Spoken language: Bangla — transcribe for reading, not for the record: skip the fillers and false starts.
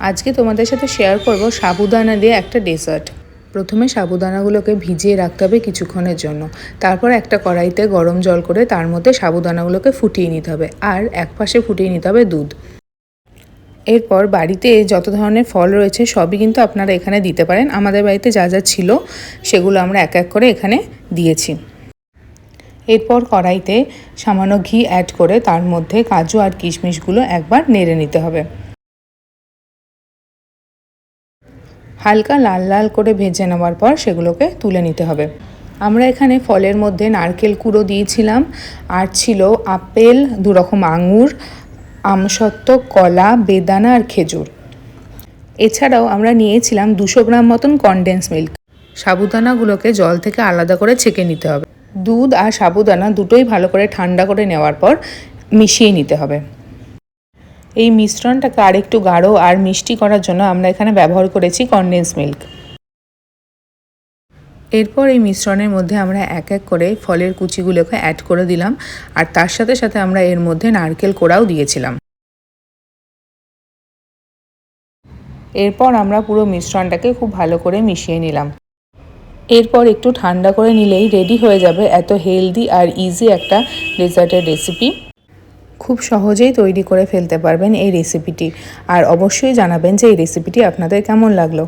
আজকে তোমাদের সাথে শেয়ার করব সাবুদানা দিয়ে একটা ডেজার্ট। প্রথমে সাবুদানাগুলোকে ভিজিয়ে রাখতে হবে কিছুক্ষণের জন্য। তারপর একটা কড়াইতে গরম জল করে তার মধ্যে সাবুদানাগুলোকে ফুটিয়ে নিতে হবে, আর এক পাশে ফুটিয়ে নিতে হবে দুধ। এরপর বাড়িতে যত ধরনের ফল রয়েছে সবই কিন্তু আপনারা এখানে দিতে পারেন। আমাদের বাড়িতে যা যা ছিল সেগুলো আমরা এক এক করে এখানে দিয়েছি। এরপর কড়াইতে সামান্য ঘি অ্যাড করে তার মধ্যে কাজু আর কিশমিশগুলো একবার নেড়ে নিতে হবে। হালকা লাল লাল করে ভেজে নেওয়ার পর সেগুলোকে তুলে নিতে হবে। আমরা এখানে ফলের মধ্যে নারকেল কুড়ো দিয়েছিলাম, আর ছিল আপেল, দুরকম আঙুর, আমসত্ত্ব, কলা, বেদানা আর খেজুর। এছাড়াও আমরা নিয়েছিলাম 200 গ্রাম মতন কনডেন্স মিল্ক। সাবুদানাগুলোকে জল থেকে আলাদা করে ছেঁকে নিতে হবে। দুধ আর সাবুদানা দুটোই ভালো করে ঠান্ডা করে নেওয়ার পর মিশিয়ে নিতে হবে। এই মিশ্রণটাকে আরেকটু গাঢ় আর মিষ্টি করার জন্য আমরা এখানে ব্যবহার করেছি কনডেন্স মিল্ক। এরপর এই মিশ্রণের মধ্যে আমরা এক এক করে ফলের কুচিগুলোকে অ্যাড করে দিলাম, আর তার সাথে সাথে আমরা এর মধ্যে নারকেল কোড়াও দিয়েছিলাম। এরপর আমরা পুরো মিশ্রণটাকে খুব ভালো করে মিশিয়ে নিলাম। এরপর একটু ঠান্ডা করে নিলেই রেডি হয়ে যাবে এত হেলদি আর ইজি একটা ডেজার্টের রেসিপি। খুব সহজেই তৈরি করে ফেলতে পারবেন এই রেসিপিটি, আর অবশ্যই জানাবেন যে এই রেসিপিটি আপনাদের কেমন লাগলো।